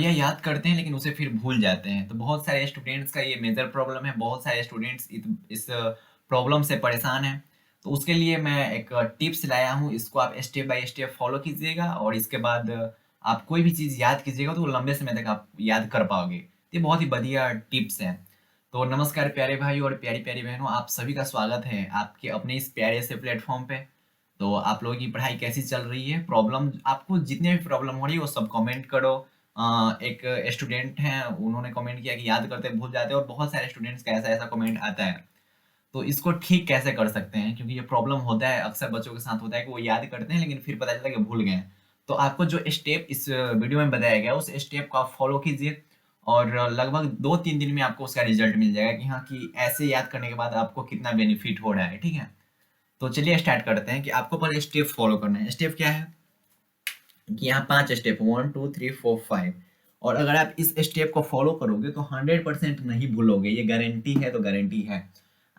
भैया याद करते हैं लेकिन उसे फिर भूल जाते हैं। तो बहुत सारे स्टूडेंट्स का ये मेजर प्रॉब्लम है, बहुत सारे स्टूडेंट्स इस प्रॉब्लम से परेशान हैं। तो उसके लिए मैं एक टिप्स लाया हूँ, इसको आप स्टेप बाय स्टेप फॉलो कीजिएगा और इसके बाद आप कोई भी चीज़ याद कीजिएगा तो वो लंबे समय तक आप याद कर पाओगे। तो ये बहुत ही बढ़िया टिप्स हैं। तो नमस्कार प्यारे भाई और प्यारी-प्यारी बहनों, आप सभी का स्वागत है आपके अपने इस प्यारे से प्लेटफ़ॉर्म पे। तो आप लोगों की पढ़ाई कैसी चल रही है? प्रॉब्लम आपको जितने भी प्रॉब्लम हो रही है वो सब कमेंट करो। एक स्टूडेंट हैं, उन्होंने कमेंट किया कि याद करते भूल जाते हैं और बहुत सारे स्टूडेंट्स का ऐसा-ऐसा कमेंट आता है। तो इसको ठीक कैसे कर सकते हैं? क्योंकि ये प्रॉब्लम होता है, अक्सर बच्चों के साथ होता है कि वो याद करते हैं लेकिन फिर पता चलता है कि भूल गए हैं। तो आपको जो स्टेप इस वीडियो में बताया गया है, उस स्टेप को आप फॉलो कीजिए और लगभग 2-3 दिन में आपको उसका रिजल्ट मिल जाएगा कि हाँ, कि ऐसे याद करने के बाद आपको कितना बेनिफिट हो रहा है, ठीक है? तो चलिए स्टार्ट करते हैं कि आपको पहले स्टेप फॉलो करना है। स्टेप क्या है? कि यहाँ 5 स्टेप 1, 2, 3, 4, 5 और अगर आप इस स्टेप को फॉलो करोगे तो 100% नहीं भूलोगे, ये गारंटी है तो गारंटी है।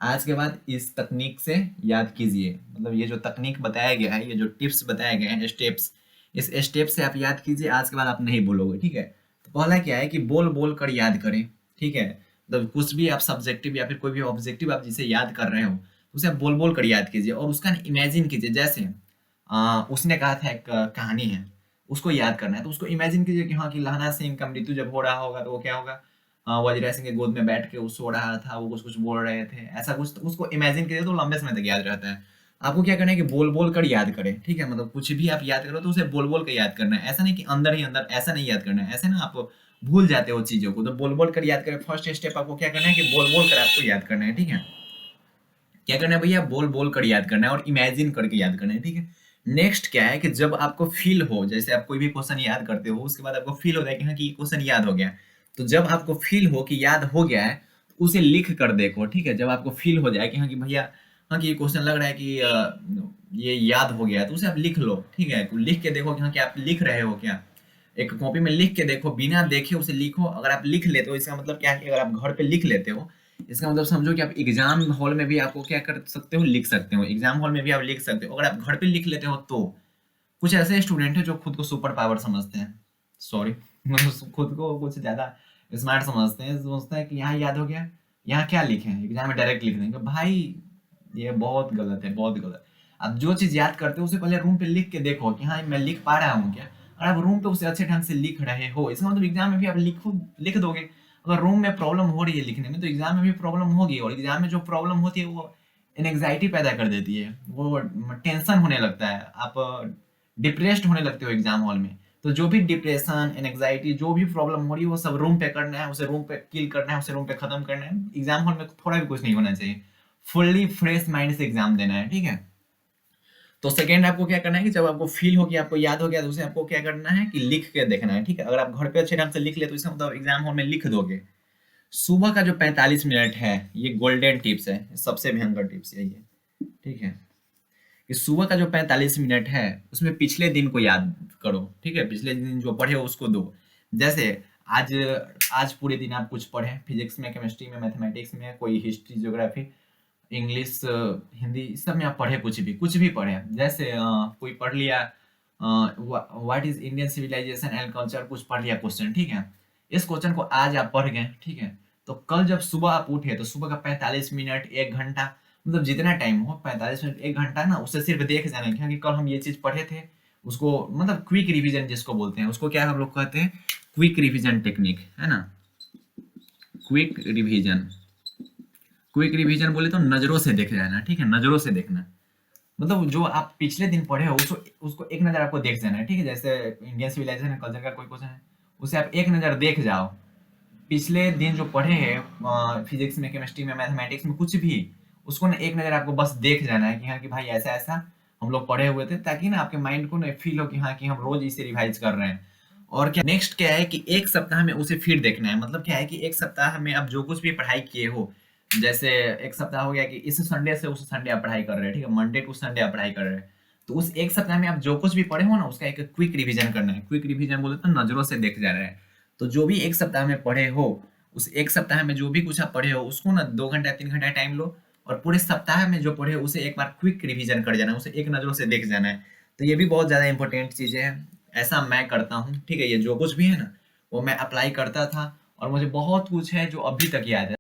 आज के बाद इस तकनीक से याद कीजिए, मतलब ये जो तकनीक बताया गया है, ये जो टिप्स बताए गए हैं स्टेप्स, इस स्टेप से आप याद कीजिए, आज के बाद आप नहीं भूलोगे, ठीक है? तो पहला क्या है कि बोल-बोल कर याद करें, ठीक है? मतलब कुछ भी आप सब्जेक्टिव या फिर कोई भी ऑब्जेक्टिव आप जिसे याद कर रहे हो, उसे आप बोल-बोल कर याद कीजिए और उसका इमेजिन कीजिए। जैसे उसने कहा था एक कहानी है, उसको याद करना है, तो उसको इमेजिन कीजिए कि हाँ, कि लहना सिंह का मृत्यु जब हो रहा होगा तो वो क्या होगा, वजीरा सिंह के गोद में बैठ के वो सो रहा था, वो कुछ-कुछ बोल रहे थे, ऐसा कुछ, तो उसको इमेजिन कीजिए तो लंबे समय तक याद रहता है। आपको क्या करना है कि बोल-बोल कर याद करें, ठीक है? मतलब कुछ भी आप याद करो तो उसे बोल-बोल कर याद करना है, ऐसा नहीं कि अंदर ही अंदर ऐसा नहीं याद करना है, ऐसे ना आप भूल जाते हो चीज़ों को, तो बोल-बोल कर याद करें। फर्स्ट स्टेप आपको क्या करना है कि बोल-बोल कर आपको याद करना है, ठीक है? क्या करना है भैया, बोल बोल कर याद करना है और इमेजिन करके याद करना है, ठीक है? नेक्स्ट क्या है कि जब आपको फील हो, जैसे आप कोई भी क्वेश्चन याद करते हो उसके बाद आपको फील होता है कि हाँ, कि ये क्वेश्चन याद हो गया, तो जब आपको फील हो कि याद हो गया है तो उसे लिख कर देखो, ठीक है? जब आपको फील हो जाए कि हाँ, कि भैया हाँ, कि ये क्वेश्चन लग रहा है कि ये याद हो गया है, तो उसे आप लिख लो, ठीक है? लिख के देखो कि हाँ, कि आप लिख रहे हो क्या। एक कॉपी में लिख के देखो, बिना देखे उसे लिखो। अगर आप लिख लेते हो इसका मतलब क्या है कि अगर आप घर पे लिख लेते हो, इसका मतलब समझो कि आप एग्जाम हॉल में भी आपको क्या कर सकते हो, लिख सकते हो। एग्जाम हॉल में भी आप लिख सकते हो। अगर आप घर पे लिख लेते हो तो कुछ ऐसे स्टूडेंट हैं जो खुद को सुपर पावर समझते हैं, सॉरी मतलब खुद को कुछ ज्यादा स्मार्ट समझते हैं, सोचते हैं कि यहाँ याद हो गया, यहाँ क्या लिखे, एग्जाम में डायरेक्ट लिख देंगे। भाई ये बहुत गलत है, बहुत गलत। आप जो चीज याद करते हो उसे पहले रूम पे लिख के देखो कि हाँ, मैं लिख पा रहा हूँ क्या। अगर आप रूम पे उसे अच्छे ढंग से लिख रहे हो, इसका मतलब एग्जाम में भी आप लिख दोगे। अगर रूम में प्रॉब्लम हो रही है लिखने में तो एग्जाम में भी प्रॉब्लम होगी, और एग्जाम में जो प्रॉब्लम होती है वो एंग्जाइटी पैदा कर देती है, वो टेंशन होने लगता है, आप डिप्रेस्ड होने लगते हो एग्जाम हॉल में। तो जो भी डिप्रेशन, एंग्जाइटी, जो भी प्रॉब्लम हो रही है वो सब रूम पे करना है, उसे रूम पे किल करना है, उसे रूम पे खत्म करना है। एग्जाम हॉल में थोड़ा भी कुछ नहीं होना चाहिए, फुल्ली फ्रेश माइंड से एग्जाम देना है, ठीक है? तो सेकंड आपको क्या करना है कि जब आपको फील हो कि आपको याद हो गया तो उसे आपको क्या करना है कि लिख के देखना है, ठीक है? अगर आप घर पे अच्छे ढंग से लिख ले तो इसका मतलब एग्जाम हॉल में लिख दोगे। सुबह का जो 45 मिनट है, ये गोल्डन टिप्स है, सबसे भयंकर टिप्स यही है, ठीक है? कि सुबह का जो 45 मिनट है उसमें पिछले दिन को याद करो, ठीक है? पिछले दिन जो पढ़े हो उसको दो। जैसे आज आज पूरे दिन आप कुछ पढ़े, फिजिक्स में, केमिस्ट्री में, मैथमेटिक्स में, कोई हिस्ट्री, ज्योग्राफी, इंग्लिश, हिंदी, इस सब में आप पढ़े, कुछ भी पढ़े। जैसे कोई पढ़ लिया what is Indian civilization and culture, कुछ पढ़ लिया क्वेश्चन, ठीक है? इस क्वेश्चन को आज आप पढ़ गए, ठीक है? तो कल जब सुबह आप उठे तो सुबह का 45 मिनट, 1 घंटा, मतलब जितना टाइम हो, 45 मिनट, 1 घंटा ना, उससे सिर्फ देख जाना है कि कल हम ये चीज़ पढ़े थे। उसको मतलब क्विक रिवीजन जिसको बोलते हैं, उसको क्या हम लोग कहते हैं, क्विक रिवीजन टेक्निक, है ना? क्विक रिवीजन, क्विक रिवीजन बोले तो नज़रों से देख जाना, ठीक है? नज़रों से देखना। मतलब जो आप पिछले दिन पढ़े हो उसको उसको एक नज़र आपको देख जाना है, ठीक है? जैसे इंडियन सिविलाइजेशन एंड कल्चर का कोई क्वेश्चन है, उसे आप एक नज़र देख जाओ। पिछले दिन जो पढ़े हैं फिजिक्स में, केमिस्ट्री में, मैथमेटिक्स में, कुछ भी, उसको ना एक नज़र आपको बस देख जाना है कि हाँ, कि भाई ऐसा-ऐसा हम लोग पढ़े हुए थे, ताकि ना आपके माइंड को ना फील हो कि हाँ, कि हम रोज़ इसे रिवाइज़ कर रहे हैं। और क्या नेक्स्ट क्या है कि 1 सप्ताह में उसे फिर देखना है। मतलब क्या है कि 1 सप्ताह में आप जो कुछ भी पढ़ाई किए हो, जैसे 1 सप्ताह हो गया कि इस संडे से उस संडे आप पढ़ाई कर रहे हैं, ठीक है? मंडे टू संडे आप पढ़ाई कर रहे हैं। तो उस 1 सप्ताह में आप जो कुछ भी पढ़े हो ना, उसका एक क्विक रिवीजन करना है। क्विक रिवीजन बोले तो नज़रों से देख जा रहा है। तो जो भी 1 सप्ताह में पढ़े हो, उस 1 सप्ताह में जो भी कुछ आप पढ़े हो उसको ना 2 घंटा 3 घंटा टाइम लो और पूरे सप्ताह में जो पढ़े हो उसे एक बार क्विक रिवीजन कर जाना है, उसे एक नज़रों से देख जाना है। तो ये भी बहुत ज़्यादा इंपॉर्टेंट चीज़ें हैं। ऐसा मैं करता हूँ, ठीक है? ये जो कुछ भी है ना, वो मैं अप्लाई करता था और मुझे बहुत कुछ है जो अभी तक याद है।